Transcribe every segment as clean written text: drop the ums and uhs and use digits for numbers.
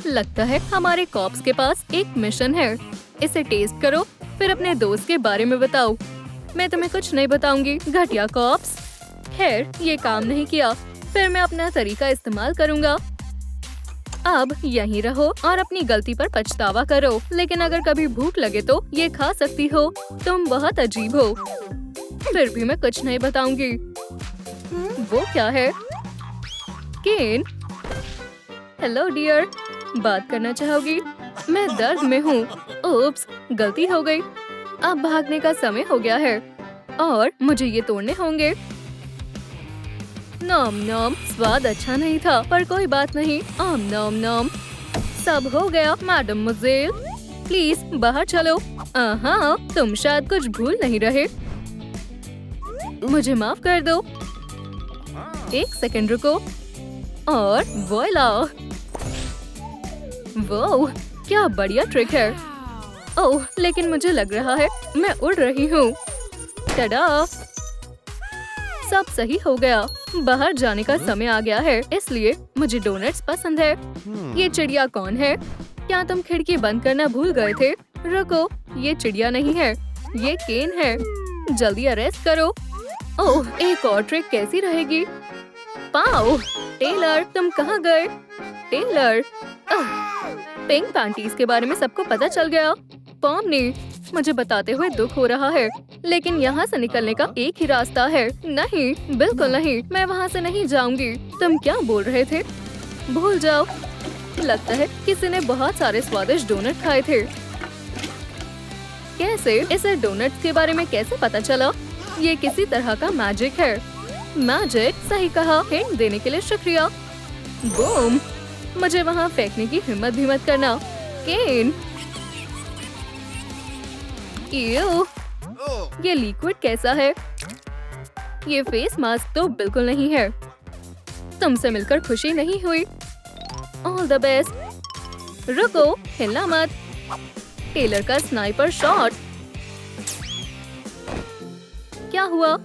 लगता है हमारे कॉप्स के पास एक मिशन है। इसे टेस्ट करो, फिर अपने दोस्त के बारे में बताओ। मैं तुम्हें कुछ नहीं बताऊंगी, घटिया कॉप्स। खैर, ये काम नहीं किया, फिर मैं अपना तरीका इस्तेमाल करूंगा। अब यहीं रहो और अपनी गलती पर पछतावा करो, लेकिन अगर कभी भूख लगे तो ये खा सकती हो। तुम बहुत अजीब हो। फिर भी मैं कुछ नहीं बताऊंगी। वो क्या है? केन, हेलो डियर, बात करना चाहोगी? मैं दर्द में हूँ। ओप्स, गलती हो गई। अब भागने का समय हो गया है और मुझे ये तोड़ने होंगे। नॉम नॉम, स्वाद अच्छा नहीं था, पर कोई बात नहीं। आम नॉम नॉम। सब हो गया मैडम मुजेल, प्लीज बाहर चलो। हाँ, तुम शायद कुछ भूल नहीं रहे। मुझे माफ कर दो। एक सेकंड रुको और वोइला। वो क्या बढ़िया ट्रिक है। ओह, लेकिन मुझे लग रहा है मैं उड़ रही हूँ। टडा, सब सही हो गया। बाहर जाने का समय आ गया है, इसलिए मुझे डोनट्स पसंद है। ये चिड़िया कौन है? क्या तुम खिड़की बंद करना भूल गए थे? रुको, ये चिड़िया नहीं है, ये केन है। जल्दी अरेस्ट करो। ओह, एक और ट्रिक कैसी रहेगी? पाओ, टेलर तुम कहाँ गए? टेलर, पिंक पैंटीज के बारे में सबको पता चल गया। पॉमनी, मुझे बताते हुए दुख हो रहा है, लेकिन यहाँ से निकलने का एक ही रास्ता है। नहीं, बिल्कुल नहीं, मैं वहाँ से नहीं जाऊंगी। तुम क्या बोल रहे थे? भूल जाओ। लगता है किसी ने बहुत सारे स्वादिष्ट डोनट खाए थे। कैसे? इसे डोनट्स के बारे में कैसे पता चला? ये किसी तरह का मैजिक है। मैजिक, सही कहा। हिंट देने के लिए शुक्रिया। बूम, मुझे वहाँ फेंकने की हिम्मत भी मत करना। केन, ईव, ये लिक्विड कैसा है? ये फेस मास्क तो बिल्कुल नहीं है। तुमसे मिलकर खुशी नहीं हुई। All the best. रुको, हिलना मत। टेलर का स्नाइपर शॉट। क्या हुआ?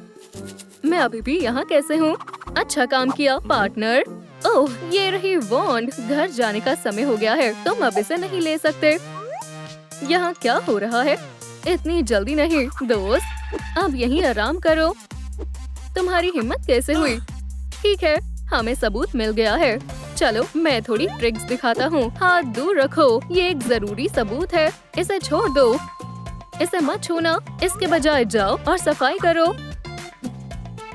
मैं अभी भी यहाँ कैसे हूँ? अच्छा काम किया पार्टनर। ओह, ये रही वॉन्ड। घर जाने का समय हो गया है, तुम अब इसे नहीं ले सकते। यहाँ क्या हो रहा है? इतनी जल्दी नहीं दोस्त, अब यहीं आराम करो। तुम्हारी हिम्मत कैसे हुई? ठीक है, हमें सबूत मिल गया है। चलो, मैं थोड़ी ट्रिक्स दिखाता हूँ। हाथ दूर रखो, ये एक जरूरी सबूत है। इसे छोड़ दो, इसे मत छूना। इसके बजाय जाओ और सफाई करो।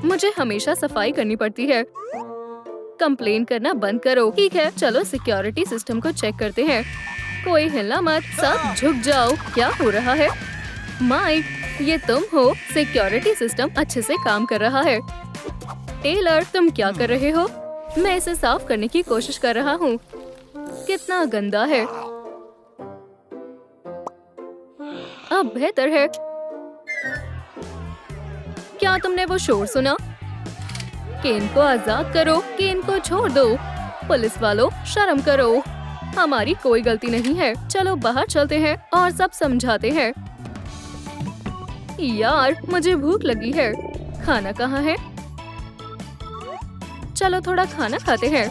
मुझे हमेशा सफाई करनी पड़ती है। कंप्लेन करना बंद करो। ठीक है, चलो सिक्योरिटी सिस्टम को चेक करते हैं। कोई हिलना मत, सब झुक जाओ। क्या हो रहा है? माइक, ये तुम हो? सिक्योरिटी सिस्टम अच्छे से काम कर रहा है। टेलर, तुम क्या कर रहे हो? मैं इसे साफ करने की कोशिश कर रहा हूँ। कितना गंदा है। अब बेहतर है। क्या तुमने वो शोर सुना? केन को आजाद करो, केन को छोड़ दो। पुलिस वालों, शर्म करो, हमारी कोई गलती नहीं है। चलो बाहर चलते हैं और सब समझाते हैं। यार, मुझे भूख लगी है। खाना कहाँ है? चलो थोड़ा खाना खाते हैं।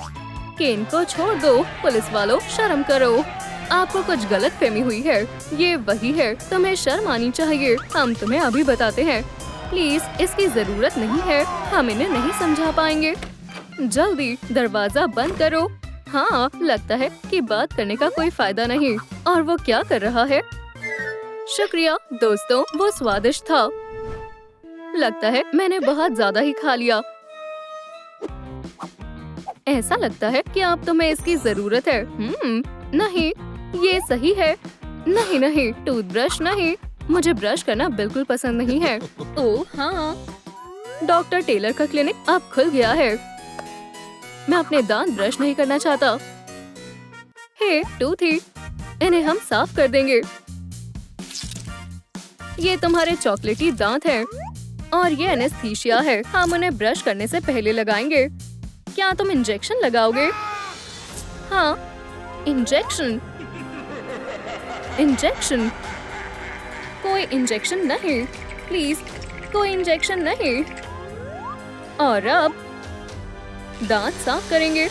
केन को छोड़ दो। पुलिस वालों, शर्म करो, आपको कुछ गलतफहमी हुई है। ये वही है, तुम्हें शर्म आनी चाहिए। हम तुम्हें अभी बताते हैं। प्लीज, इसकी जरूरत नहीं है, हम इन्हें नहीं समझा पाएंगे। जल्दी दरवाजा बंद करो। हाँ, लगता है कि बात करने का कोई फायदा नहीं। और वो क्या कर रहा है? शुक्रिया दोस्तों, वो स्वादिष्ट था। लगता है मैंने बहुत ज्यादा ही खा लिया। ऐसा लगता है कि अब तुम्हें इसकी जरूरत है। नहीं, ये सही है। नहीं नहीं, टूथब्रश नहीं, मुझे ब्रश करना बिल्कुल पसंद नहीं है। ओह हाँ, डॉक्टर टेलर का क्लिनिक अब खुल गया है। मैं अपने दांत ब्रश नहीं करना चाहता। हे टूथी, इन्हें हम साफ कर देंगे। ये तुम्हारे चॉकलेटी दांत हैं और ये एनेस्थीसिया है। हम उन्हें ब्रश करने से पहले लगाएंगे। क्या तुम इंजेक्शन लगाओगे? हाँ, इंजेक्शन। इंजेक्शन? कोई इंजेक्शन नहीं, प्लीज, कोई इंजेक्शन नहीं। और अब दांत साफ करेंगे।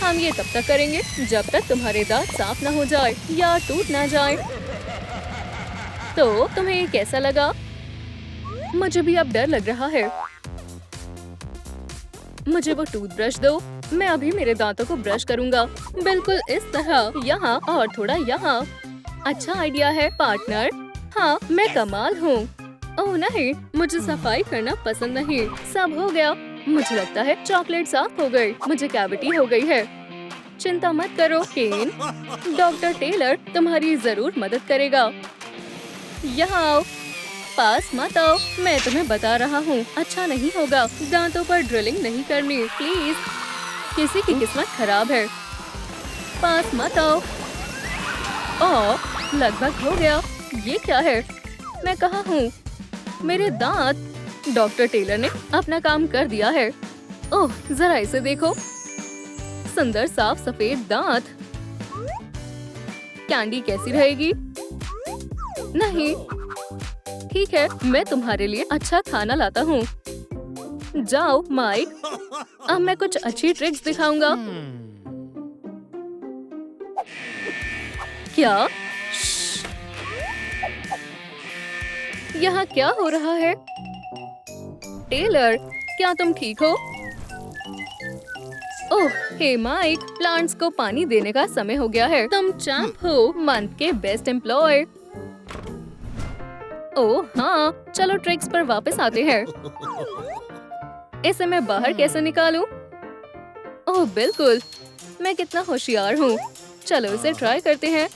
हम ये तब तक करेंगे जब तक तुम्हारे दांत साफ ना हो जाए या टूट ना जाए। तो तुम्हें ये कैसा लगा? मुझे भी अब डर लग रहा है। मुझे वो टूथब्रश दो। मैं अभी मेरे दांतों को ब्रश करूंगा, बिल्कुल इस तरह, यहाँ और थोड़ा यहाँ। अच्छा आइडिया है पार्टनर। हाँ, मैं कमाल हूँ। ओह नहीं, मुझे सफाई करना पसंद नहीं। सब हो गया। मुझे लगता है चॉकलेट साफ हो गई। मुझे कैविटी हो गई है। चिंता मत करो केन, डॉक्टर टेलर तुम्हारी जरूर मदद करेगा। यहाँ आओ। पास मत आओ, मैं तुम्हें बता रहा हूँ अच्छा नहीं होगा। दांतों पर ड्रिलिंग नहीं करनी प्लीज। किसी की किस्मत खराब है। पास मत आओ। ओह, लगभग हो गया। ये क्या है? मैं कहाँ हूँ? मेरे दांत। डॉक्टर टेलर ने अपना काम कर दिया है। ओह, जरा इसे देखो। सुंदर साफ सफेद दांत। कैंडी कैसी रहेगी? नहीं, ठीक है, मैं तुम्हारे लिए अच्छा खाना लाता हूँ। जाओ माइक, अब मैं कुछ अच्छी ट्रिक्स दिखाऊंगा। क्या? यहाँ क्या हो रहा है? टेलर, क्या तुम ठीक हो? ओह, हे माइक, प्लांट्स को पानी देने का समय हो गया है। तुम चैंप हो, मंथ के बेस्ट एम्प्लॉय। ओह हाँ, चलो ट्रिक्स पर वापस आते हैं। इसे मैं बाहर कैसे निकालूं? ओह बिल्कुल, मैं कितना होशियार हूँ। चलो इसे ट्राई करते हैं।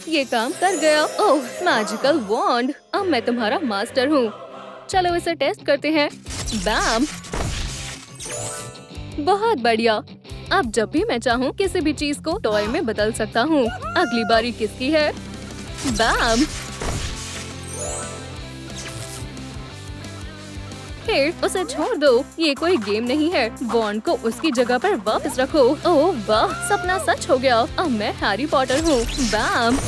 ये काम कर गया। ओह, मैजिकल वॉन्ड। अब मैं तुम्हारा मास्टर हूँ। चलो इसे टेस्ट करते हैं। बैम, बहुत बढ़िया। अब जब भी मैं चाहूँ किसी भी चीज को टॉय में बदल सकता हूँ। अगली बारी किसकी है? बैम। हे, उसे छोड़ दो। ये कोई गेम नहीं है। वॉन्ड को उसकी जगह पर वापस रखो। ओह वाह, सपना सच हो गया। अब मैं हैरी पॉटर हूँ। बैम।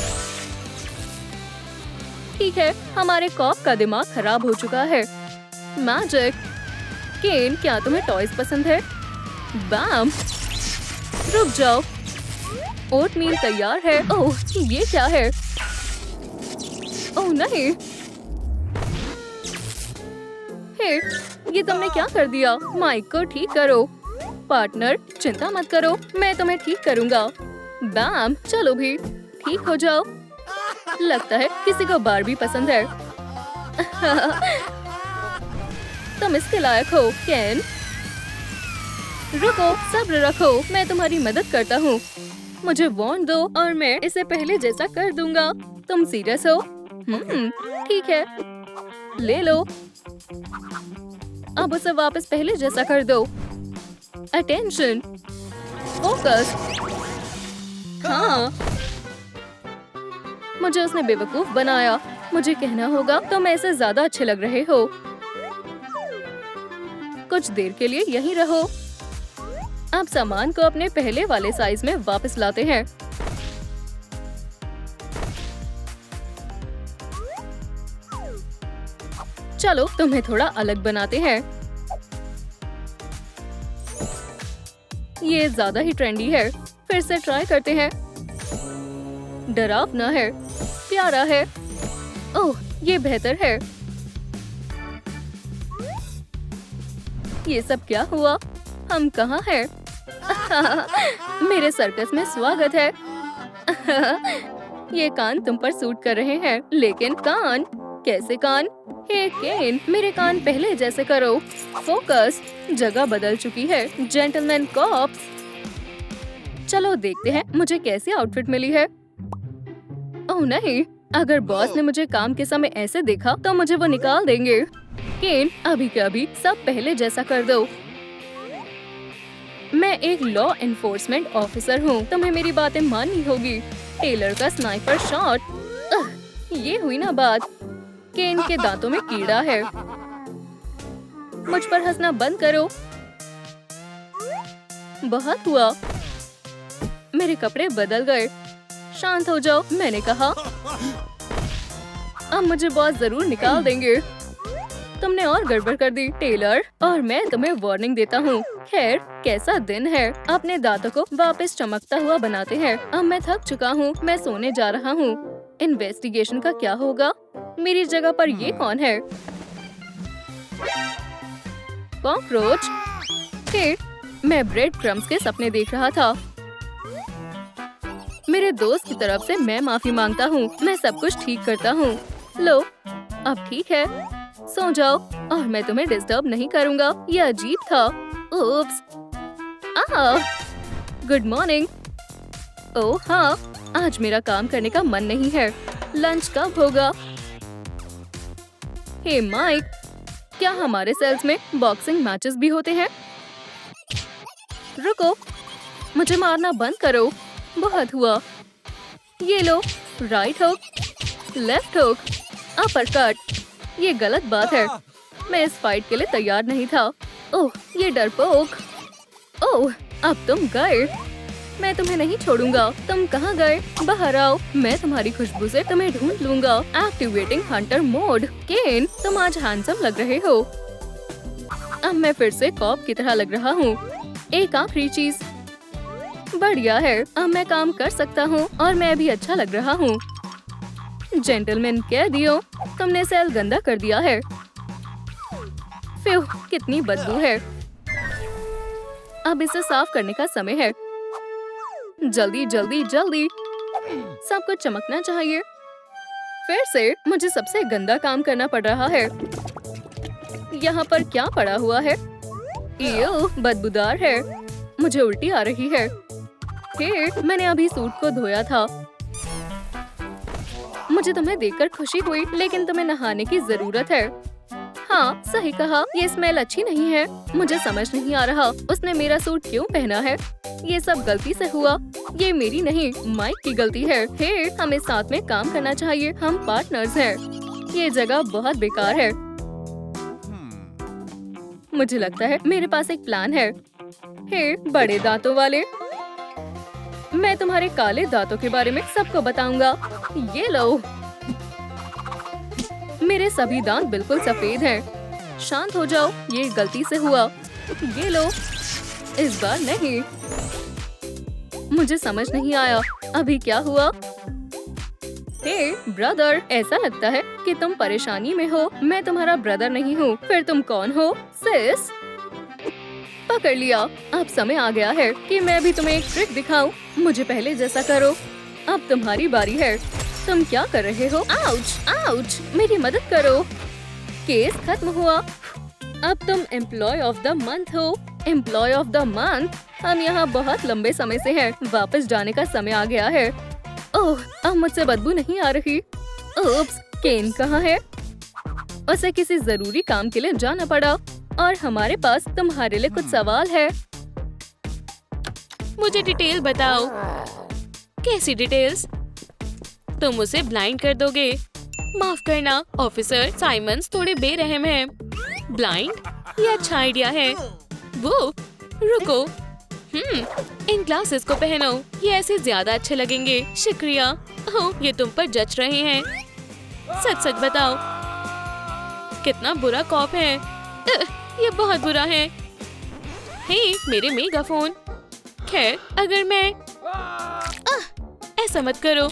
ठीक है, हमारे कॉप का दिमाग खराब हो चुका है। मैजिक। केन, क्या तुम्हें टॉयज पसंद है? बैम। रुक जाओ, ओटमील तैयार है। ओह, ये क्या है? ओह नहीं, हे, ये तुमने क्या कर दिया? माइक को ठीक करो। पार्टनर, चिंता मत करो, मैं तुम्हें ठीक करूंगा। बैम, चलो भी ठीक हो जाओ। लगता है किसी को बारबी पसंद है। तुम इसके लायक हो केन। रुको, सब्र रखो, मैं तुम्हारी मदद करता हूँ। मुझे वॉन्ड दो और मैं इसे पहले जैसा कर दूंगा। तुम सीरियस हो? ठीक है, ले लो। अब उसे वापस पहले जैसा कर दो। Attention, focus. हाँ, मुझे उसने बेवकूफ बनाया। मुझे कहना होगा तुम ऐसे ज्यादा अच्छे लग रहे हो। कुछ देर के लिए यहीं रहो। अब सामान को अपने पहले वाले साइज में वापस लाते हैं। चलो तुम्हें थोड़ा अलग बनाते हैं। ये ज्यादा ही ट्रेंडी है। फिर से ट्राई करते हैं। डरावना है, प्यारा है। ओह, ये बेहतर है। ये सब क्या हुआ? हम कहाँ हैं? मेरे सर्कस में स्वागत है। ये कान तुम पर सूट कर रहे हैं, लेकिन कान? कैसे कान? हे केन, मेरे कान पहले जैसे करो। फोकस, जगह बदल चुकी है। Gentleman cops. चलो देखते हैं मुझे कैसी आउटफिट मिली है। ओह नहीं, अगर बॉस ने मुझे काम के समय ऐसे देखा तो मुझे वो निकाल देंगे। केन, अभी के अभी सब पहले जैसा कर दो। मैं एक लॉ एनफोर्समेंट ऑफिसर हूँ, तुम्हें मेरी बातें माननी होगी। टेलर का स्नाइपर शॉट। ये हुई ना बात। केन के दांतों में कीड़ा है। मुझ पर हंसना बंद करो। बहुत हुआ। मेरे कपड़े बदल गए। शांत हो जाओ, मैंने कहा। अब मुझे बॉस जरूर निकाल देंगे। तुमने और गड़बड़ कर दी टेलर, और मैं तुम्हें वार्निंग देता हूँ। खैर, कैसा दिन है। अपने दांतों को वापस चमकता हुआ बनाते हैं। अब मैं थक चुका हूँ, मैं सोने जा रहा हूँ। इन्वेस्टिगेशन का क्या होगा? मेरी जगह पर ये कौन है? कॉकरोच। हे, मैं ब्रेड क्रम्स के सपने देख रहा था। मेरे दोस्त की तरफ से मैं माफी मांगता हूँ। मैं सब कुछ ठीक करता हूँ। लो, अब ठीक है, सो जाओ और मैं तुम्हें डिस्टर्ब नहीं करूँगा। यह अजीब था। उप्स। Good morning. ओह हाँ, आज मेरा काम करने का मन नहीं है। लंच कब होगा? हे माइक, क्या हमारे सेल्स में बॉक्सिंग मैचेस भी होते हैं? रुको, मुझे मारना बंद करो। बहुत हुआ। ये लो, right hook, left hook, uppercut. ये गलत बात है। मैं इस फाइट के लिए तैयार नहीं था। ओह, ये डरपोक। ओह, अब तुम गए। मैं तुम्हें नहीं छोड़ूंगा। तुम कहाँ गए? बाहर आओ। मैं तुम्हारी खुशबू से तुम्हें ढूंढ लूंगा। Activating Hunter mode. केन, तुम आज हैंडसम लग रहे हो। अब मैं फिर से कॉप की तरह लग रहा हूँ। एक आखिरी चीज। बढ़िया है, अब मैं काम कर सकता हूँ और मैं भी अच्छा लग रहा हूँ। जेंटलमैन कह दियो, तुमने सेल गंदा कर दिया है। फिर कितनी बदबू है। अब इसे साफ करने का समय है। जल्दी जल्दी जल्दी, सब कुछ चमकना चाहिए। फिर से मुझे सबसे गंदा काम करना पड़ रहा है। यहाँ पर क्या पड़ा हुआ है? ये बदबूदार है। मुझे उल्टी आ रही है। हे, मैंने अभी सूट को धोया था। मुझे तुम्हें देखकर खुशी हुई, लेकिन तुम्हें नहाने की जरूरत है। हाँ, सही कहा। ये स्मेल अच्छी नहीं है। मुझे समझ नहीं आ रहा उसने मेरा सूट क्यों पहना है। ये सब गलती से हुआ। ये मेरी नहीं, माइक की गलती है। हे, हमें साथ में काम करना चाहिए। हम पार्टनर्स हैं। ये जगह बहुत बेकार है। मुझे लगता है मेरे पास एक प्लान है। हे, बड़े दांतों वाले, मैं तुम्हारे काले दांतों के बारे में सबको बताऊंगा। ये लो, मेरे सभी दांत बिल्कुल सफेद हैं। शांत हो जाओ, ये गलती से हुआ। ये लो, इस बार नहीं। मुझे समझ नहीं आया अभी क्या हुआ। हे ब्रदर, ऐसा लगता है कि तुम परेशानी में हो। मैं तुम्हारा ब्रदर नहीं हूँ। फिर तुम कौन हो? सिस। पकड़ लिया। अब समय आ गया है कि मैं भी तुम्हें एक ट्रिक दिखाऊं। मुझे पहले जैसा करो। अब तुम्हारी बारी है। तुम क्या कर रहे हो? आउच, आउच, मेरी मदद करो। केस खत्म हुआ। अब तुम एम्प्लॉय ऑफ द मंथ हो। Employee of the month? हम यहाँ बहुत लंबे समय से हैं। वापस जाने का समय आ गया है। ओह, अब मुझसे बदबू नहीं आ रही। ओप्स, केन कहाँ है? उसे किसी जरूरी काम के लिए जाना पड़ा और हमारे पास तुम्हारे लिए कुछ सवाल है। मुझे डिटेल बताओ। कैसी डिटेल्स? तुम उसे ब्लाइंड कर दोगे? माफ करना ऑफिसर, साइमंस थोड़े बेरहम हैं। ब्लाइंड? ये अच्छा आइडिया है। वो रुको, इन ग्लासेस को पहनो। ये ऐसे ज्यादा अच्छे लगेंगे। शुक्रिया। ओह, ये तुम पर जच रहे हैं। सच सच बताओ, कितना बुरा कॉप है। ये बहुत बुरा है। हे, मेरे मेगाफोन। खैर, अगर मैं ऐसा मत करो।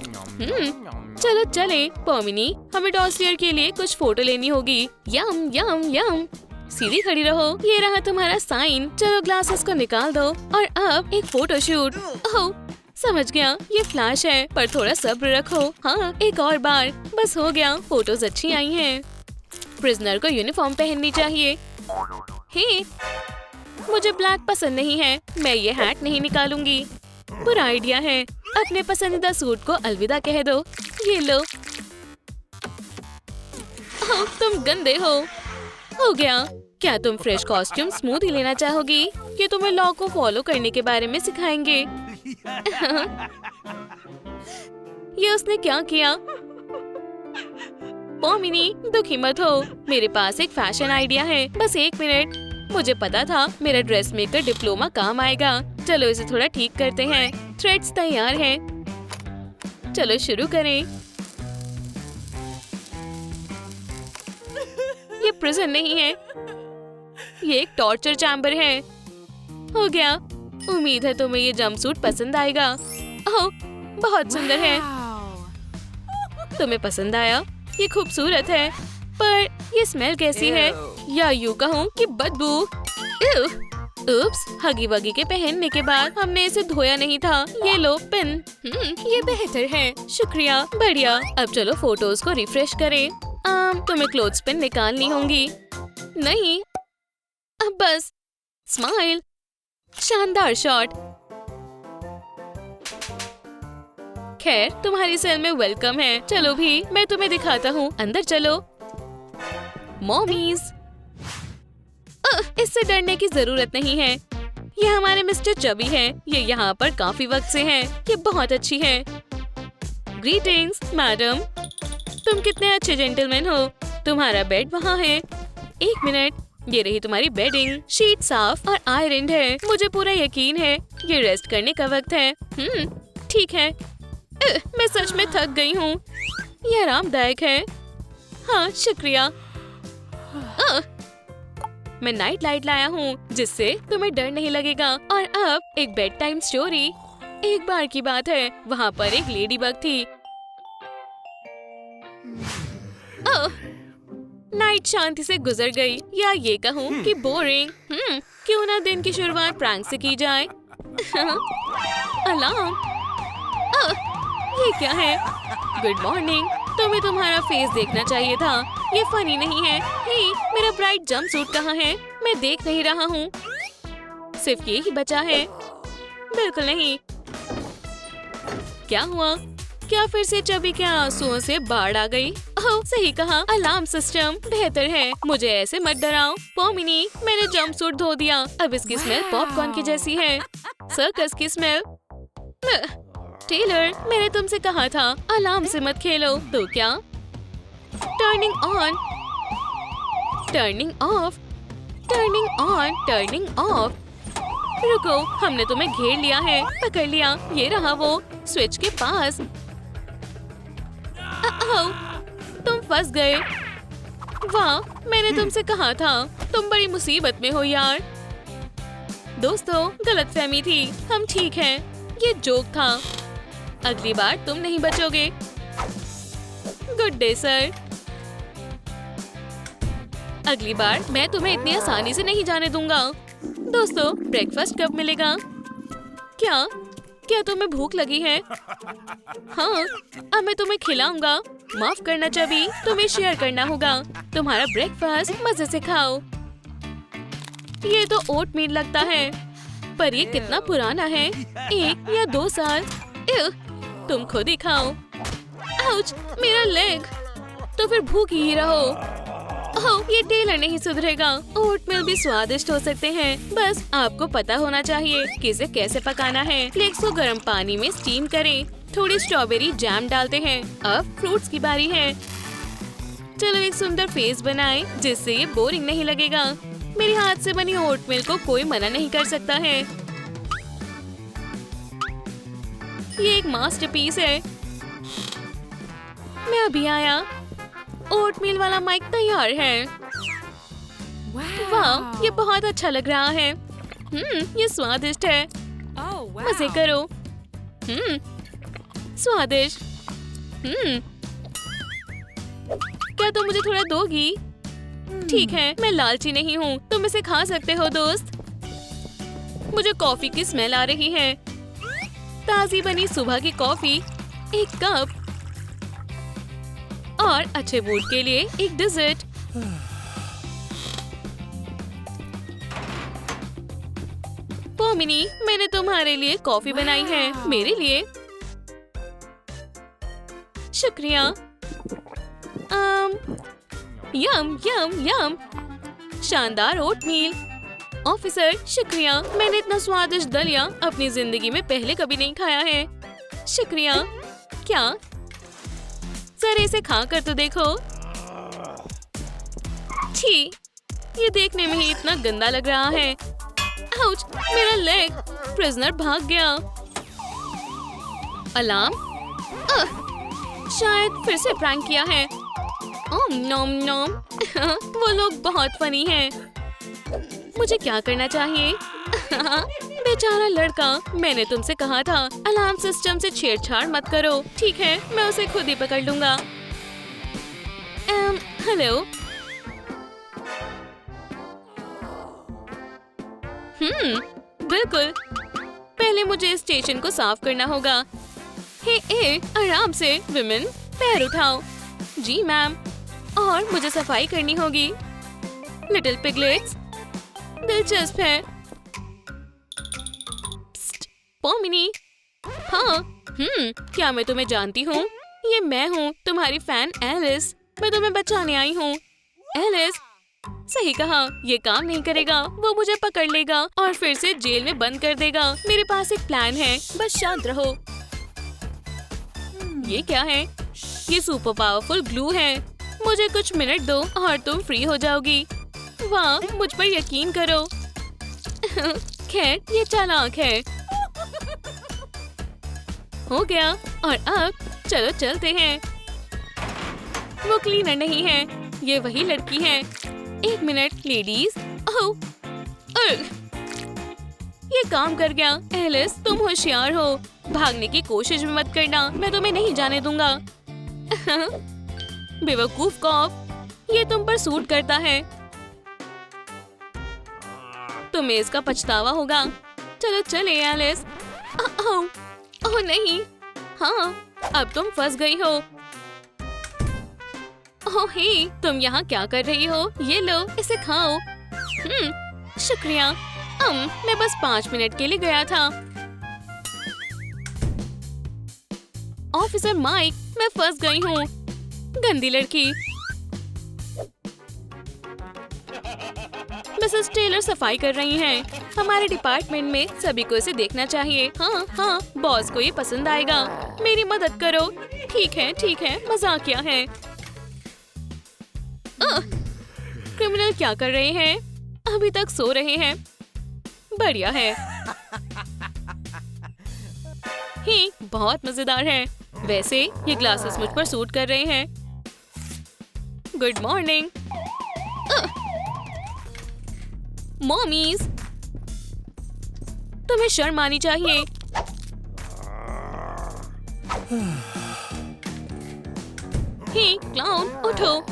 चलो चले। पॉमिनी, हमें डॉसियर के लिए कुछ फोटो लेनी होगी। यम यम यम। सीधी खड़ी रहो। ये रहा तुम्हारा साइन। चलो ग्लासेस को निकाल दो और अब एक फोटो शूट। ओह, समझ गया, ये फ्लैश है, पर थोड़ा सब्र रखो। हाँ, एक और बार। बस हो गया। फोटोज अच्छी आई हैं। प्रिजनर को यूनिफॉर्म पहननी चाहिए। हे, मुझे ब्लैक पसंद नहीं है। मैं ये हैट नहीं निकालूंगी। बुरा आइडिया है। अपने पसंदीदा सूट को अलविदा कह दो। ये लो। ओह, तुम गंदे हो गया। क्या तुम फ्रेश कॉस्ट्यूम स्मूदी लेना चाहोगी? ये तुम्हें लॉ को फॉलो करने के बारे में सिखाएंगे। ये उसने क्या किया? पॉमिनी, दुखी मत हो। मेरे पास एक फैशन आइडिया है। बस 1 मिनट। मुझे पता था मेरा ड्रेस मेकर डिप्लोमा काम आएगा। चलो इसे थोड़ा ठीक करते हैं। थ्रेड्स तैयार हैं। चलो शुरू करें। ये प्रिजन नहीं है, ये एक टॉर्चर चैम्बर है। हो गया। उम्मीद है तुम्हें ये जंपसूट पसंद आएगा। ओह, बहुत सुंदर है। तुम्हें पसंद आया? ये खूबसूरत है, पर ये स्मेल कैसी है? या यूं कहूँ कि बदबू। उप्स, हगी वगी के पहनने के बाद हमने इसे धोया नहीं था। ये लो पिन। ये बेहतर है, शुक्रिया। बढ़िया। अब चलो फोटोज को रिफ्रेश करें। तुम्हें क्लोथ्स पिन निकालनी होंगी। नहीं, अब बस स्माइल। शानदार शॉट। खैर, तुम्हारी सेल में वेलकम है। चलो भी, मैं तुम्हें दिखाता हूँ। अंदर चलो। मॉमीज, इससे डरने की जरूरत नहीं है। ये हमारे मिस्टर चबी हैं। ये यहाँ पर काफी वक्त से हैं। ये बहुत अच्छी है। ग्रीटिंग्स मैडम, तुम कितने अच्छे जेंटलमैन हो। तुम्हारा बेड वहाँ है। एक मिनट, ये रही तुम्हारी बेडिंग। शीट साफ और आयरन है। मुझे पूरा यकीन है ये रेस्ट करने का वक्त है। ठीक है। मैं सच में थक गई हूँ। ये आरामदायक है। हाँ, शुक्रिया। मैं नाइट लाइट लाया हूँ जिससे तुम्हें डर नहीं लगेगा। और अब एक बेड टाइम स्टोरी। एक बार की बात है, वहाँ पर एक लेडी बग थी। नाइट शांति से गुजर गई, या ये कहूँ कि बोरिंग। क्यों ना दिन की शुरुआत प्रैंक से की जाए। अलार्म, ये क्या है? Good morning. तुम्हें तुम्हारा फेस देखना चाहिए था। ये फनी नहीं है। हे, मेरा ब्राइट जंपसूट कहाँ है? मैं देख नहीं रहा हूँ। सिर्फ ये ही बचा है। बिल्कुल नहीं। क्या हुआ? क्या फिर से चबी के आंसुओं से बाढ़ आ गई? ओह, सही कहा। अलार्म सिस्टम बेहतर है। मुझे ऐसे मत डराओ। पॉमिनी, मैंने जंपसूट धो दिया। अब इसकी स्मेल पॉपकॉर्न की जैसी है। सर्कस की स्मेल। टेलर, मैंने तुमसे कहा था अलार्म से मत खेलो। तो क्या? Turning on, turning of, turning on, turning of. रुको, हमने तुम्हें घेर लिया है। पकड़ लिया। ये रहा वो स्विच के पास। तुम फंस गए। वाह, मैंने तुमसे कहा था। तुम बड़ी मुसीबत में हो यार। दोस्तों, गलतफहमी थी। हम ठीक हैं। ये जोक था। अगली बार तुम नहीं बचोगे। Good day sir. अगली बार मैं तुम्हें इतनी आसानी से नहीं जाने दूंगा। दोस्तों, ब्रेकफास्ट कब मिलेगा? क्या क्या तुम्हें भूख लगी है? हाँ, अब मैं तुम्हें खिलाऊंगा। माफ करना चबी, तुम्हें शेयर करना होगा। तुम्हारा ब्रेकफास्ट मजे से खाओ। ये तो ओटमील लगता है, पर ये कितना पुराना है। 1 या 2 साल। तुम खुद ही खाओ। आउच, मेरा लेग। तो फिर भूखी ही रहो। ओह, ये टेलर नहीं सुधरेगा। ओटमील भी स्वादिष्ट हो सकते हैं, बस आपको पता होना चाहिए कि इसे कैसे पकाना है। फ्लेक्स को गर्म पानी में स्टीम करें। थोड़ी स्ट्रॉबेरी जैम डालते हैं। अब फ्रूट्स की बारी है। चलो एक सुंदर फेस बनाएं जिससे ये बोरिंग नहीं लगेगा। मेरे हाथ से बनी ओटमील को कोई मना नहीं कर सकता है। ये एक मास्टरपीस है। मैं अभी आया। ओटमील वाला माइक तैयार है। वाह, ये बहुत अच्छा लग रहा है। ये स्वादिष्ट है। मजे करो। स्वादिष्ट। क्या तुम मुझे थोड़ा दोगी? ठीक है, मैं लालची नहीं हूँ। तुम इसे खा सकते हो दोस्त। मुझे कॉफी की स्मेल आ रही है। ताजी बनी सुबह की कॉफी, 1 कप। और अच्छे मूड के लिए एक डिजर्ट। पोमिनी, मैंने तुम्हारे लिए कॉफी बनाई है। मेरे लिए? शुक्रिया। यम यम यम। शानदार ओटमील। ऑफिसर, शुक्रिया। मैंने इतना स्वादिष्ट दलिया अपनी जिंदगी में पहले कभी नहीं खाया है। शुक्रिया। क्या? जरा इसे खा कर तो देखो। छी, ये देखने में ही इतना गंदा लग रहा है। आउच, मेरा लेग। प्रिजनर भाग गया। अलार्म? शायद फिर से प्रैंक किया है। नॉम नॉम। वो लोग बहुत फनी हैं। मुझे क्या करना चाहिए? बेचारा लड़का, मैंने तुमसे कहा था अलार्म सिस्टम से छेड़छाड़ मत करो। ठीक है, मैं उसे खुद ही पकड़ लूंगा। हेलो। बिल्कुल। पहले मुझे इस स्टेशन को साफ करना होगा। हे आराम से विमेन, पैर उठाओ। जी मैम। और मुझे सफाई करनी होगी। लिटिल पिगलेट्स, दिलचस्प है। पॉमिनी। हाँ। क्या मैं तुम्हें जानती हूँ? ये मैं हूँ, तुम्हारी फैन एलिस। मैं तुम्हें बचाने आई हूँ। एलिस, सही कहा, ये काम नहीं करेगा। वो मुझे पकड़ लेगा और फिर से जेल में बंद कर देगा। मेरे पास एक प्लान है, बस शांत रहो। ये क्या है? ये सुपर पावरफुल ग्लू है। मुझे कुछ मिनट दो और तुम फ्री हो जाओगी। वाह, मुझ पर यकीन करो। खैर, ये चालाक है। हो गया। और अब चलो चलते हैं। वो क्लीनर नहीं है, ये वही लड़की है। एक मिनट लेडीज। ओह, ये काम कर गया। एलिस, तुम होशियार हो। भागने की कोशिश भी मत करना, मैं तुम्हें नहीं जाने दूंगा। बेवकूफ कॉप, ये तुम पर सूट करता है। तुम्हें इसका पछतावा होगा। चलो चले एलिस। ओह नहीं। हाँ, अब तुम फंस गई हो। ओह हे, तुम यहाँ क्या कर रही हो? ये लो, इसे खाओ। शुक्रिया। मैं बस 5 मिनट के लिए गया था। ऑफिसर माइक, मैं फंस गई हूँ। गंदी लड़की। मिसेस टेलर सफाई कर रही हैं। हमारे डिपार्टमेंट में सभी को इसे देखना चाहिए। हाँ, बॉस को ये पसंद आएगा। मेरी मदद करो। ठीक है, मजाकिया है। क्रिमिनल क्या कर रहे हैं? अभी तक सो रहे हैं। बढ़िया है। ही, बहुत मजेदार है। वैसे ये ग्लासेस मुझ पर सूट कर रहे हैं। गुड मॉर्निंग मॉमीज, तुम्हें शर्म आनी चाहिए। हे क्लाउन, उठो।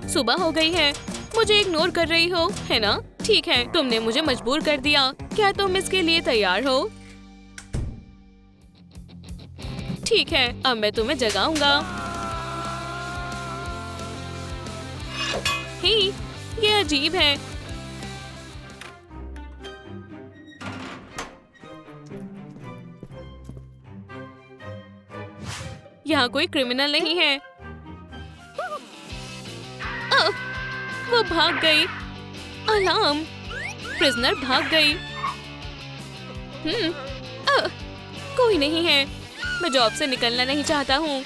सुबह हो गई है। मुझे इग्नोर कर रही हो, है ना? ठीक है, तुमने मुझे मजबूर कर दिया। क्या तुम इसके लिए तैयार हो? ठीक है, अब मैं तुम्हें जगाऊंगा। हे, ये अजीब है। यहाँ कोई क्रिमिनल नहीं है। वो भाग गई। अलार्म, प्रिजनर भाग गई। कोई नहीं है। मैं जॉब से निकलना नहीं चाहता हूँ।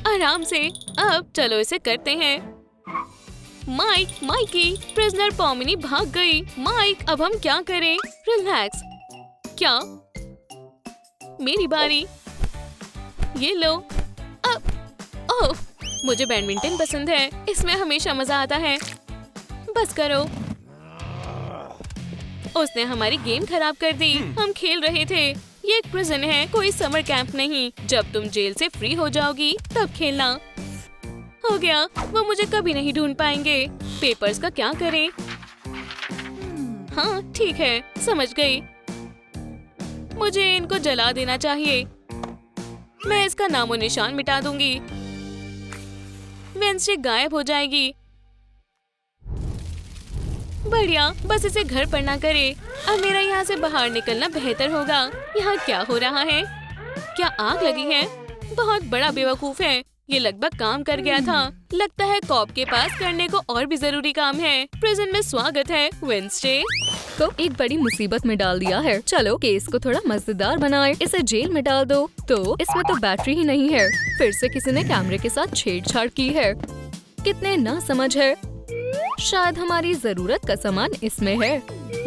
आराम से। अब चलो इसे करते हैं। माइकी, प्रिजनर पॉमिनी भाग गई। माइक, अब हम क्या करें? रिलैक्स। क्या? मेरी बारी। ये लो। ओह, मुझे बैडमिंटन पसंद है। इसमें हमेशा मजा आता है। बस करो। उसने हमारी गेम खराब कर दी। हम खेल रहे थे। ये एक प्रिजन है, कोई समर कैंप नहीं। जब तुम जेल से फ्री हो जाओगी तब खेलना। हो गया। वो मुझे कभी नहीं ढूंढ पाएंगे। पेपर्स का क्या करें? हाँ ठीक है, समझ गई। मुझे इनको जला देना चाहिए। मैं इसका नामो निशान मिटा दूंगी। वेंसडे गायब हो जाएगी। बढ़िया, बस इसे घर पर ना करे। अब मेरा यहाँ से बाहर निकलना बेहतर होगा। यहाँ क्या हो रहा है? क्या आग लगी है? बहुत बड़ा बेवकूफ है। ये लगभग काम कर गया था। लगता है कॉप के पास करने को और भी जरूरी काम है। प्रिजन में स्वागत है वेंसडे को एक बड़ी मुसीबत में डाल दिया है। चलो केस को थोड़ा मजेदार बनाए। इसे जेल में डाल दो। तो इसमें तो बैटरी ही नहीं है। फिर से किसी ने कैमरे के साथ छेड़छाड़ की है। कितने ना समझ है। शायद हमारी जरूरत का सामान इसमें है।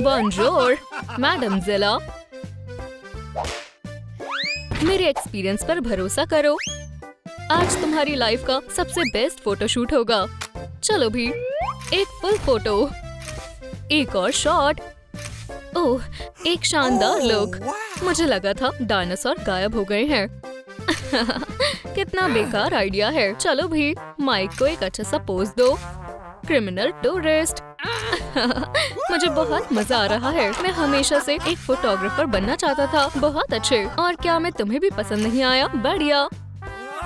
बॉन्जोर मैडम ज़ेला, मेरे एक्सपीरियंस पर भरोसा करो। आज तुम्हारी लाइफ का सबसे बेस्ट फोटोशूट होगा। चलो भी, एक फुल फोटो, एक और शॉट। ओह, एक शानदार लुक। मुझे लगा था डायनासोर गायब हो गए हैं। कितना बेकार आइडिया है। चलो भी, माइक को एक अच्छा सा पोज दो। Criminal tourist. मुझे बहुत मजा आ रहा है। मैं हमेशा से एक फोटोग्राफर बनना चाहता था। बहुत अच्छे। और क्या मैं तुम्हें भी पसंद नहीं आया? बढ़िया।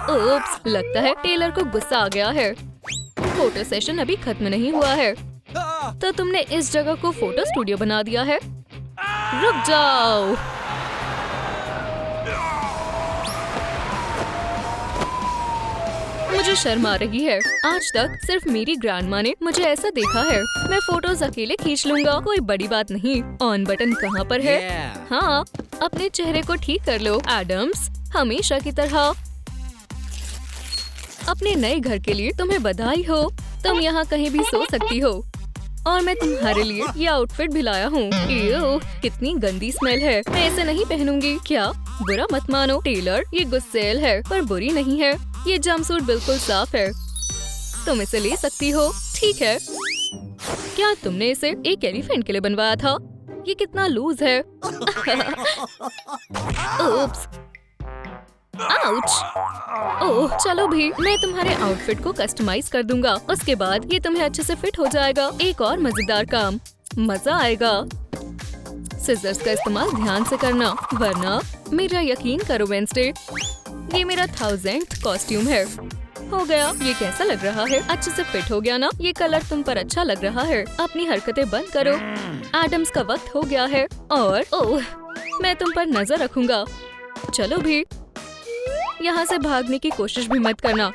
ओप्स, लगता है टेलर को गुस्सा आ गया है। फोटो सेशन अभी खत्म नहीं हुआ है, तो तुमने इस जगह को फोटो स्टूडियो बना दिया है। रुक जाओ। मुझे शर्म आ रही है। आज तक सिर्फ मेरी ग्रैंडमा ने मुझे ऐसा देखा है। मैं फोटोज अकेले खींच लूंगा, कोई बड़ी बात नहीं। ऑन बटन कहाँ पर है? हाँ, अपने चेहरे को ठीक कर लो एडम्स, हमेशा की तरह। अपने नए घर के लिए तुम्हें बधाई हो। तुम यहाँ कहीं भी सो सकती हो। और मैं तुम्हारे लिए ये आउटफिट भी लाया हूँ। कितनी गंदी स्मेल है। मैं इसे नहीं पहनूंगी। क्या? बुरा मत मानो टेलर, ये गुस्सेल है पर बुरी नहीं है। ये जंपसूट बिल्कुल साफ है, तुम इसे ले सकती हो। ठीक है। क्या तुमने इसे एक एलिफेंट के लिए बनवाया था? ये कितना लूज है। Oops, ouch. ओह, चलो भी, मैं तुम्हारे आउटफिट को कस्टमाइज कर दूंगा। उसके बाद ये तुम्हें अच्छे से फिट हो जाएगा। एक और मजेदार काम, मजा आएगा। सिजर्स का इस्तेमाल ध्यान से करना, वरना मेरा यकीन करो वेंसडे, ये मेरा 1000th कॉस्ट्यूम है। हो गया। ये कैसा लग रहा है? अच्छे से फिट हो गया ना? ये कलर तुम पर अच्छा लग रहा है। अपनी हरकतें बंद करो। एडम्स का वक्त हो गया है और ओह, मैं तुम पर नजर रखूंगा। चलो भी, यहाँ से भागने की कोशिश भी मत करना।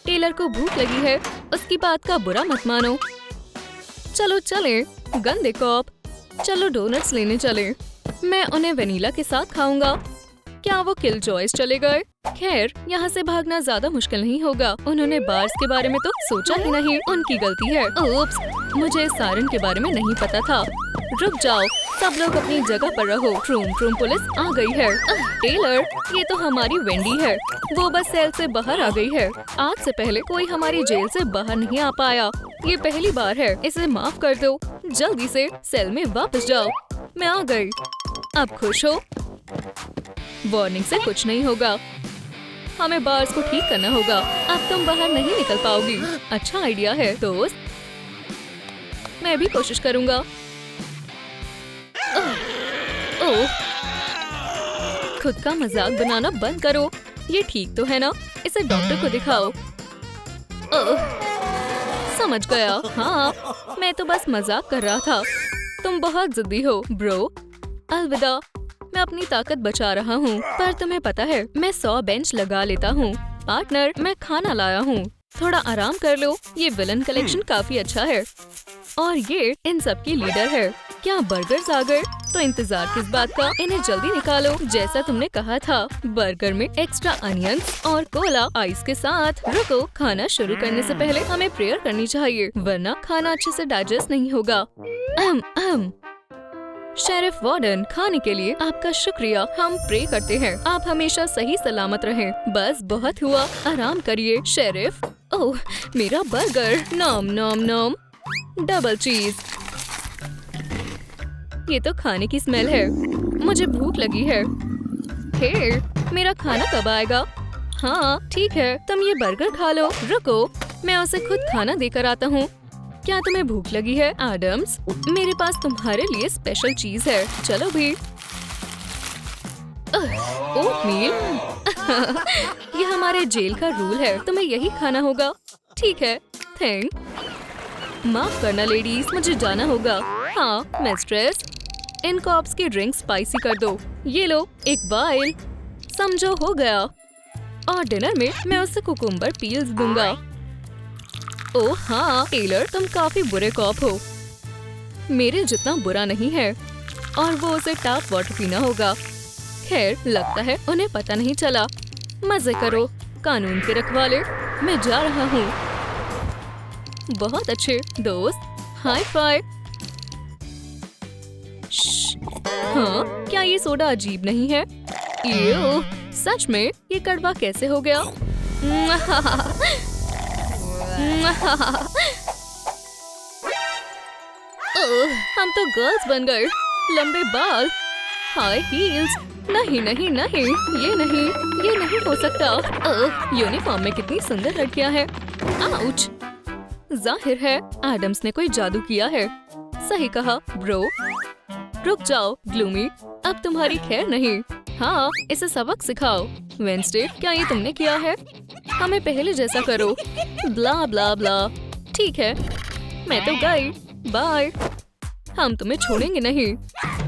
टेलर को भूख लगी है, उसकी बात का बुरा मत मानो। चलो चले, गंदे कॉप। चलो डोनट्स लेने चले। मैं उन्हें वेनिला के साथ खाऊंगा। क्या वो किल जॉयस चले गए? खैर, यहाँ से भागना ज्यादा मुश्किल नहीं होगा। उन्होंने बार्स के बारे में तो सोचा ही नहीं। उनकी गलती है। ओप्स, मुझे सायरन के बारे में नहीं पता था। रुक जाओ, सब लोग अपनी जगह पर रहो। ट्रूम ट्रूम पुलिस आ गई है। टेलर, ये तो हमारी वेंडी है। वो बस सेल से बाहर आ गई है। आज से पहले कोई हमारी जेल से बाहर नहीं आ पाया। ये पहली बार है। इसे माफ कर दो। जल्दी से सेल में वापस जाओ। मैं आ गई। अब खुश हो? वार्निंग से कुछ नहीं होगा। हमें बार्स को ठीक करना होगा। अब तुम बाहर नहीं निकल पाओगी। अच्छा आइडिया है दोस्त। मैं भी कोशिश करूंगा। ओह, खुद का मजाक बनाना बंद करो। ये ठीक तो है ना? इसे डॉक्टर को दिखाओ। ओह, समझ गया। हाँ, मैं तो बस मजाक कर रहा था। तुम बहुत जिद्दी हो ब्रो। अलविदा। मैं अपनी ताकत बचा रहा हूँ, पर तुम्हें पता है मैं 100 बेंच लगा लेता हूँ। पार्टनर, मैं खाना लाया हूँ, थोड़ा आराम कर लो। ये विलन कलेक्शन काफी अच्छा है और ये इन सब की लीडर है। क्या बर्गर्स आ गए? तो इंतजार किस बात का? इन्हें जल्दी निकालो। जैसा तुमने कहा था, बर्गर में एक्स्ट्रा अनियंस और कोला आइस के साथ। रुको, खाना शुरू करने से पहले हमें प्रेयर करनी चाहिए, वरना खाना अच्छे से डाइजेस्ट नहीं होगा। शेरिफ वार्डन, खाने के लिए आपका शुक्रिया। हम प्रे करते हैं आप हमेशा सही सलामत रहें। बस बहुत हुआ, आराम करिए शेरिफ। ओह, मेरा बर्गर। नॉम नॉम नॉम। डबल चीज। ये तो खाने की स्मेल है। मुझे भूख लगी है। हे, मेरा खाना कब आएगा? हाँ ठीक है, तुम ये बर्गर खा लो। रुको, मैं उसे खुद खाना देकर आता हूँ। क्या तुम्हें भूख लगी है एडम्स? मेरे पास तुम्हारे लिए स्पेशल चीज है। चलो भी। ओटमील। ये हमारे जेल का रूल है, तुम्हें यही खाना होगा। ठीक है, थैंक। माफ करना लेडीज, मुझे जाना होगा। हाँ मिस्ट्रेस, इन कॉप्स की ड्रिंक स्पाइसी कर दो। ये लो, एक बाइल। समझो हो गया। और डिनर में मैं उसे कुकुम्बर पील्स दूंगा। ओह हाँ टेलर, तुम काफी बुरे कॉप हो। मेरे जितना बुरा नहीं है। और वो उसे टैप वाटर पीना होगा। खैर, लगता है उन्हें पता नहीं चला। मजे करो कानून के रखवाले। मैं जा रहा हूँ। बहुत अच्छे दोस्त, हाई फाइव। हाँ, क्या ये सोडा अजीब नहीं है? सच में ये कड़वा कैसे हो गया? हम तो गर्ल्स बन गए। लंबे बाल, हाई हील्स, नहीं नहीं नहीं, ये नहीं हो सकता। यूनिफॉर्म में कितनी सुंदर लड़कियां हैं। आउच! जाहिर है एडम्स ने कोई जादू किया है। सही कहा ब्रो। रुक जाओ ग्लूमी, अब तुम्हारी खैर नहीं। हाँ, इसे सबक सिखाओ। वेंसडे, क्या ये तुमने किया है? हमें पहले जैसा करो। ब्ला ब्ला ब्ला। ठीक है, मैं तो गई। बाय। हम तुम्हें छोड़ेंगे नहीं।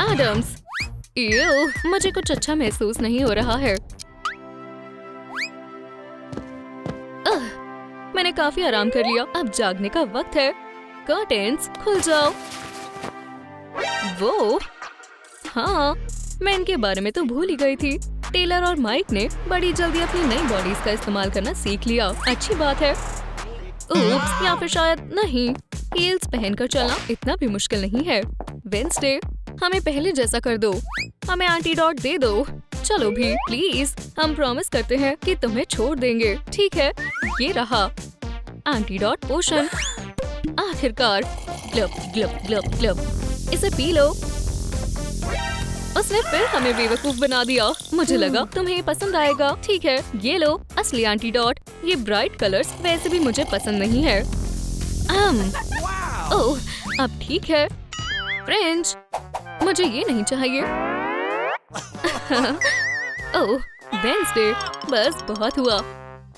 एडम्स, मुझे कुछ अच्छा महसूस नहीं हो रहा है। मैंने काफी आराम कर लिया, अब जागने का वक्त है। कर्टेन्स खुल जाओ। वो हाँ, मैं इनके बारे में तो भूल ही गई थी। टेलर और माइक ने बड़ी जल्दी अपनी नई बॉडीज का इस्तेमाल करना सीख लिया। अच्छी बात है। उप्स, या फिर शायद नहीं। हील्स पहनकर चलना इतना भी मुश्किल नहीं है। वेंसडे, हमें पहले जैसा कर दो। हमें एंटीडोट दे दो। चलो भी प्लीज, हम प्रॉमिस करते हैं कि तुम्हें छोड़ देंगे। ठीक है, ये रहा एंटीडोट पोशन। आखिरकार। Glove glove glove glove. इसे पी लो। उसने फिर हमें बेवकूफ बना दिया। मुझे लगा तुम्हें ये पसंद आएगा। ठीक है, ये लो असली एंटीडोट। ये ब्राइट कलर्स वैसे भी मुझे पसंद नहीं है। ओह, अब ठीक है। फ्रेंच, मुझे ये नहीं चाहिए। ओह, वेंसडे, बस बहुत हुआ।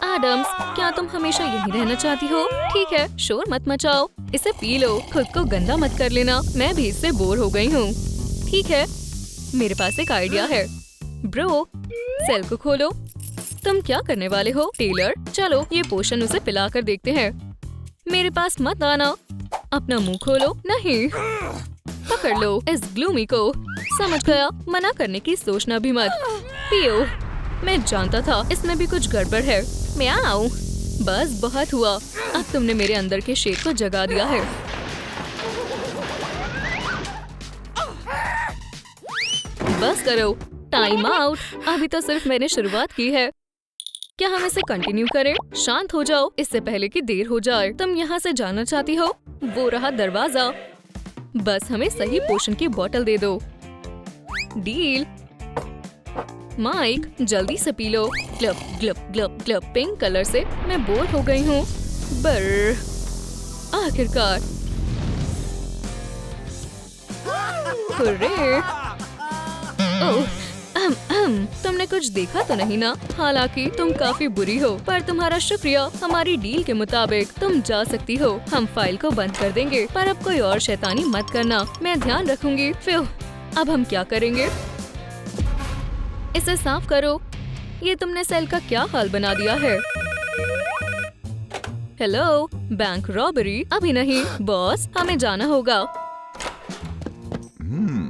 एडम्स, क्या तुम हमेशा यहीं रहना चाहती हो? ठीक है, शोर मत मचाओ। इसे पी लो, खुद को गंदा मत कर लेना। मैं भी इससे बोर हो गई हूँ। ठीक है, मेरे पास एक आइडिया है। ब्रो, सेल को खोलो। तुम क्या करने वाले हो? टेलर, चलो ये पोशन उसे पिला कर देखते हैं। मेरे पास मत आना। अपना मुंह खोलो। नहीं, पकड़ लो इस ग्लूमी को। समझ गया, मना करने की सोचना भी मत। पियो। मैं जानता था इसमें भी कुछ गड़बड़ है। म्याऊ। बस बहुत हुआ, अब तुमने मेरे अंदर के शेर को जगा दिया है। बस करो, टाइम आउट। अभी तो सिर्फ मैंने शुरुआत की है। क्या हम इसे कंटिन्यू करें? शांत हो जाओ, इससे पहले कि देर हो जाए। तुम यहाँ से जाना चाहती हो? वो रहा दरवाजा। बस हमें सही पोशन की बोतल दे दो। डील। माइक, जल्दी से पी लो। Glove glove glove glove. Pink colour से मैं बोर हो गई हूँ। बर, आखिरकार। हुर्रे। ओह, तुमने कुछ देखा तो नहीं ना? हालांकि तुम काफी बुरी हो, पर तुम्हारा शुक्रिया। हमारी डील के मुताबिक तुम जा सकती हो। हम फाइल को बंद कर देंगे, पर अब कोई और शैतानी मत करना। मैं ध्यान रखूंगी। फिर अब हम क्या करेंगे? इसे साफ करो। ये तुमने सेल का क्या हाल बना दिया है? Hello, bank robbery? अभी नहीं बॉस, हमें जाना होगा।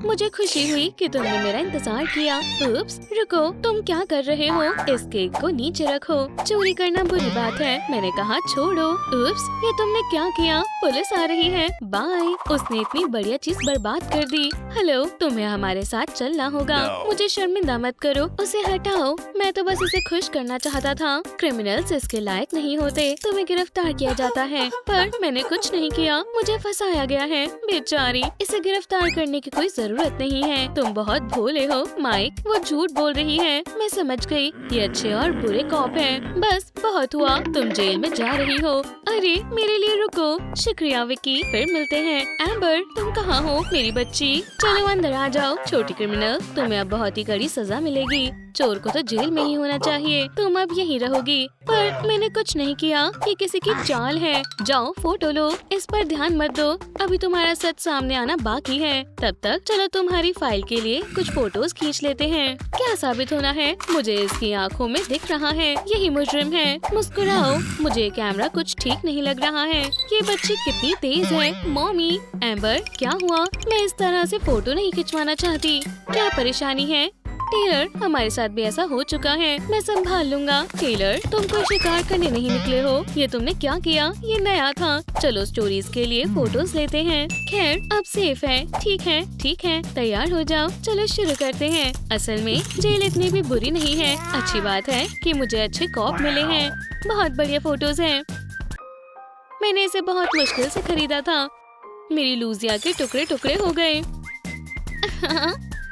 मुझे खुशी हुई कि तुमने मेरा इंतजार किया। उप्स, रुको, तुम क्या कर रहे हो? इस केक को नीचे रखो। चोरी करना बुरी बात है। मैंने कहा छोड़ो। उप्स, ये तुमने क्या किया? पुलिस आ रही है। बाय। उसने इतनी बढ़िया चीज बर्बाद कर दी। हेलो, तुम्हें हमारे साथ चलना होगा। मुझे शर्मिंदा मत करो। उसे हटाओ। मैं तो बस इसे खुश करना चाहता था। क्रिमिनल्स इसके लायक नहीं होते। तुम्हें गिरफ्तार किया जाता है, पर मैंने कुछ नहीं किया। मुझे फंसाया गया है। बेचारी, इसे गिरफ्तार करने की कोई जरूरत नहीं है। तुम बहुत भोले हो माइक। वो झूठ बोल रही है। मैं समझ गई, ये अच्छे और बुरे कॉप हैं। बस बहुत हुआ, तुम जेल में जा रही हो। अरे मेरे लिए रुको। शुक्रिया विकी, फिर मिलते हैं। एम्बर, तुम कहाँ हो मेरी बच्ची? चलो अंदर आ जाओ। छोटी क्रिमिनल, तुम्हें अब बहुत ही कड़ी सजा मिलेगी। चोर को तो जेल में ही होना चाहिए। तुम अब यहीं रहोगी। पर मैंने कुछ नहीं किया। ये किसी की चाल है। जाओ फोटो लो। इस पर ध्यान मत दो। अभी तुम्हारा सच सामने आना बाकी है। तब तक चलो तुम्हारी फाइल के लिए कुछ फोटोज खींच लेते हैं। क्या साबित होना है? मुझे इसकी आंखों में दिख रहा है, यही मुजरिम है। मुस्कुराओ। मुझे कैमरा कुछ ठीक नहीं लग रहा है। ये बच्ची कितनी तेज है। मॉमी, एम्बर, क्या हुआ? मैं इस तरह से फोटो नहीं खिंचवाना चाहती। क्या परेशानी है? टेलर, हमारे साथ भी ऐसा हो चुका है, मैं संभाल लूंगा। टेलर, तुम कोई शिकार करने नहीं निकले हो, ये तुमने क्या किया? ये नया था। चलो स्टोरीज के लिए फोटोज लेते हैं। खैर अब सेफ है। ठीक है, तैयार हो जाओ, चलो शुरू करते हैं। असल में जेल इतनी भी बुरी नहीं है। अच्छी बात है कि मुझे अच्छे कॉप मिले हैं। बहुत बढ़िया फोटोज हैं। मैंने इसे बहुत मुश्किल से खरीदा था। मेरी लूजिया के टुकड़े टुकड़े हो गए।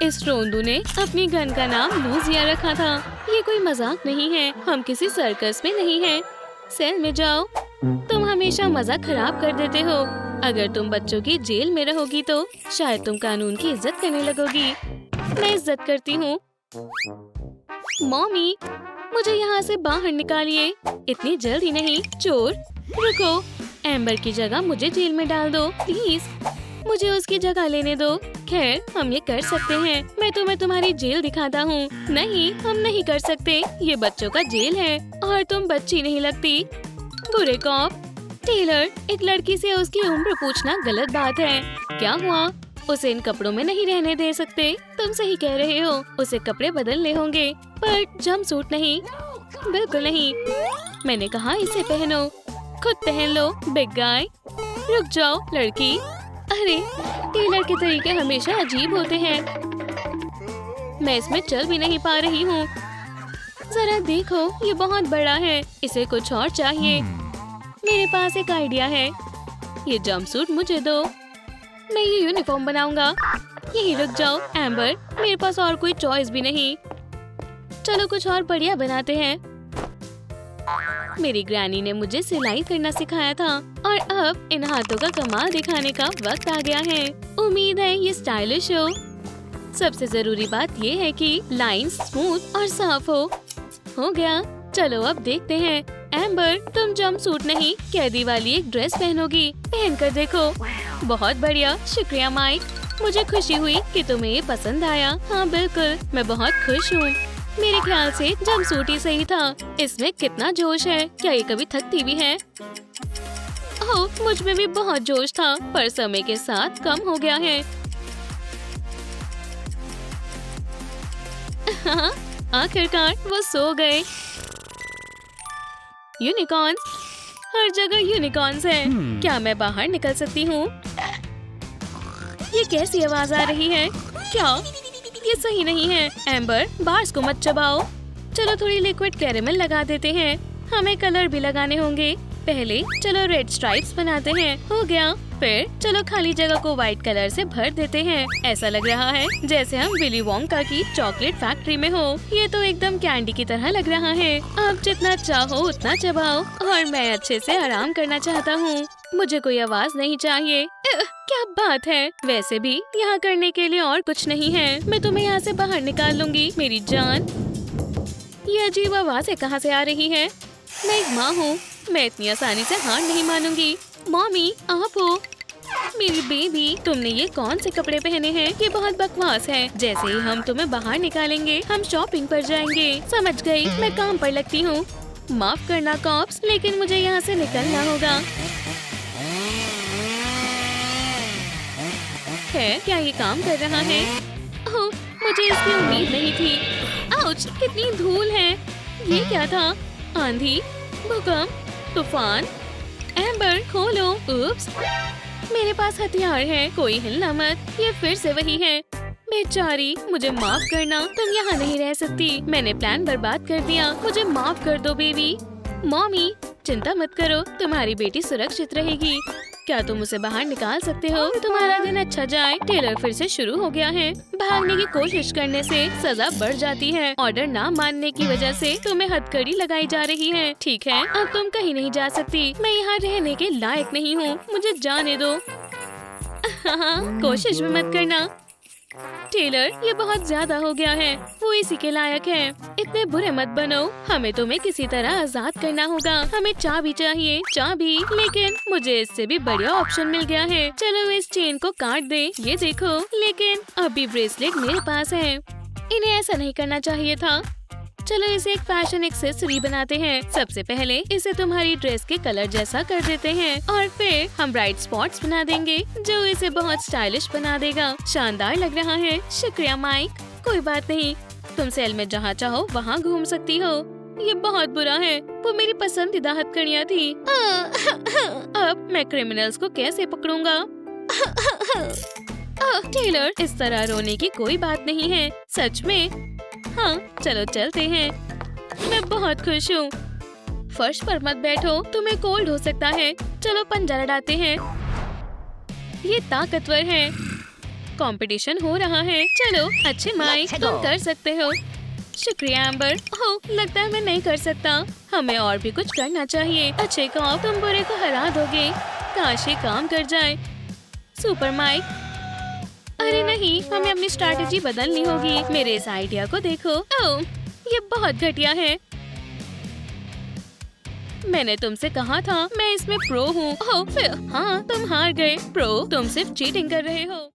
इस रोंदू ने अपनी गन का नाम लूजिया रखा था। ये कोई मजाक नहीं है, हम किसी सर्कस में नहीं हैं। सेल में जाओ। तुम हमेशा मजा खराब कर देते हो। अगर तुम बच्चों की जेल में रहोगी तो शायद तुम कानून की इज्जत करने लगोगी। मैं इज्जत करती हूँ। मॉमी, मुझे यहाँ से बाहर निकालिए। इतनी जल्दी नहीं। चोर, रुको। एम्बर की जगह मुझे जेल में डाल दो प्लीज। मुझे उसकी जगह लेने दो। खैर हम ये कर सकते हैं। मैं तुम्हें तुम्हारी जेल दिखाता हूँ। नहीं, हम नहीं कर सकते। ये बच्चों का जेल है और तुम बच्ची नहीं लगती। बुरे कॉप। टेलर, एक लड़की से उसकी उम्र पूछना गलत बात है। क्या हुआ? उसे इन कपड़ों में नहीं रहने दे सकते। तुम सही कह रहे हो, उसे कपड़े बदलने होंगे, पर जंपसूट नहीं। बिल्कुल नहीं। मैंने कहा इसे पहनो। खुद पहन लो बिग गाय। रुक जाओ लड़की। अरे, टेलर के तरीके हमेशा अजीब होते हैं। मैं इसमें चल भी नहीं पा रही हूँ। जरा देखो, ये बहुत बड़ा है। इसे कुछ और चाहिए। मेरे पास एक आइडिया है। ये जंपसूट मुझे दो। मैं ये यूनिफॉर्म बनाऊंगा। यही रुक जाओ एम्बर, मेरे पास और कोई चॉइस भी नहीं। चलो कुछ और बढ़िया बनाते हैं। मेरी ग्रैनी ने मुझे सिलाई करना सिखाया था और अब इन हाथों का कमाल दिखाने का वक्त आ गया है। उम्मीद है ये स्टाइलिश हो। सबसे जरूरी बात ये है कि लाइंस स्मूथ और साफ हो गया। चलो अब देखते हैं। एम्बर, तुम जंपसूट नहीं, कैदी वाली एक ड्रेस पहनोगी। पहन कर देखो। बहुत बढ़िया, शुक्रिया माइक। मुझे खुशी हुई कि तुम्हें ये पसंद आया। हाँ बिल्कुल, मैं बहुत खुश हूँ। मेरे ख्याल से जंपसूट ही सही था। इसमें कितना जोश है। क्या ये कभी थकती भी है? ओह, मुझ में भी बहुत जोश था, पर समय के साथ कम हो गया है। आखिरकार वो सो गए। यूनिकॉर्न्स, हर जगह यूनिकॉर्न्स हैं। क्या मैं बाहर निकल सकती हूँ? ये कैसी आवाज आ रही है? क्या ये सही नहीं है? एम्बर, बार्स को मत चबाओ। चलो थोड़ी लिक्विड कैरेमल लगा देते हैं। हमें कलर भी लगाने होंगे। पहले चलो रेड स्ट्राइप्स बनाते हैं। हो गया। फिर चलो खाली जगह को व्हाइट कलर से भर देते हैं। ऐसा लग रहा है जैसे हम विली वोंका की चॉकलेट फैक्ट्री में हो। ये तो एकदम कैंडी की तरह लग रहा है। अब जितना चाहो उतना चबाओ और मैं अच्छे से आराम करना चाहता हूँ। मुझे कोई आवाज नहीं चाहिए। क्या बात है। वैसे भी यहाँ करने के लिए और कुछ नहीं है। मैं तुम्हें यहाँ से बाहर निकाल लूंगी मेरी जान। ये अजीब आवाज़ें कहाँ से आ रही है? मैं एक माँ हूँ, मैं इतनी आसानी से हार नहीं मानूंगी। मॉमी, आप हो मेरी बेबी। तुमने ये कौन से कपड़े पहने हैं? ये बहुत बकवास है। जैसे ही हम तुम्हें बाहर निकालेंगे हम शॉपिंग पर जाएंगे। समझ गई, मैं काम पर लगती हूँ। माफ करना कॉप्स, लेकिन मुझे यहाँ से निकलना होगा। है, क्या ये काम कर रहा है? ओह, मुझे इसकी उम्मीद नहीं थी। आउच, कितनी धूल है। ये क्या था? आंधी, भूकंप, तूफान। एम्बर, खोलो। उप्स, मेरे पास हथियार है, कोई हिलना मत। ये फिर से वही है। बेचारी, मुझे माफ करना, तुम यहाँ नहीं रह सकती। मैंने प्लान बर्बाद कर दिया। मुझे माफ कर दो बेबी। मॉमी, चिंता मत करो, तुम्हारी बेटी सुरक्षित रहेगी। क्या तुम उसे बाहर निकाल सकते हो? तुम्हारा दिन अच्छा जाए। टेलर फिर से शुरू हो गया है। भागने की कोशिश करने से सजा बढ़ जाती है। ऑर्डर ना मानने की वजह से तुम्हें हथकड़ी लगाई जा रही है। ठीक है, अब तुम कहीं नहीं जा सकती। मैं यहाँ रहने के लायक नहीं हूँ, मुझे जाने दो। कोशिश भी मत करना। टेलर, ये बहुत ज्यादा हो गया है। वो इसी के लायक है। इतने बुरे मत बनो। हमें तुम्हें किसी तरह आजाद करना होगा। हमें चाबी चाहिए। चाबी? लेकिन मुझे इससे भी बढ़िया ऑप्शन मिल गया है। चलो इस चेन को काट दे। ये देखो, लेकिन अभी ब्रेसलेट मेरे पास है। इन्हें ऐसा नहीं करना चाहिए था। चलो इसे एक फैशन एक्सेसरी बनाते हैं। सबसे पहले इसे तुम्हारी ड्रेस के कलर जैसा कर देते हैं और फिर हम ब्राइट स्पॉट्स बना देंगे जो इसे बहुत स्टाइलिश बना देगा। शानदार लग रहा है। शुक्रिया माइक। कोई बात नहीं। तुम सेल में जहाँ चाहो वहाँ घूम सकती हो। ये बहुत बुरा है, वो मेरी पसंदीदा हथकड़ियाँ थी। अब मैं क्रिमिनल्स को कैसे पकड़ूंगा? टेलर, इस तरह रोने की कोई बात नहीं है। सच में? हाँ, चलो चलते हैं। मैं बहुत खुश हूँ। फर्श पर मत बैठो, तुम्हें कोल्ड हो सकता है। चलो पंजा लड़ाते हैं। ये ताकतवर है। कंपटीशन हो रहा है। चलो अच्छे माइक, तुम कर सकते हो। शुक्रिया एम्बर। ओह, लगता है मैं नहीं कर सकता। हमें और भी कुछ करना चाहिए। अच्छे कॉप, तुम बुरे को हरा दोगे। काश ये काम कर जाए। Super Mike. अरे नहीं, हमें अपनी स्ट्रैटेजी बदलनी होगी। मेरे इस आइडिया को देखो। ओह, ये बहुत घटिया है। मैंने तुमसे कहा था मैं इसमें प्रो हूँ। ओह, हाँ, तुम हार गए। प्रो, तुम सिर्फ चीटिंग कर रहे हो।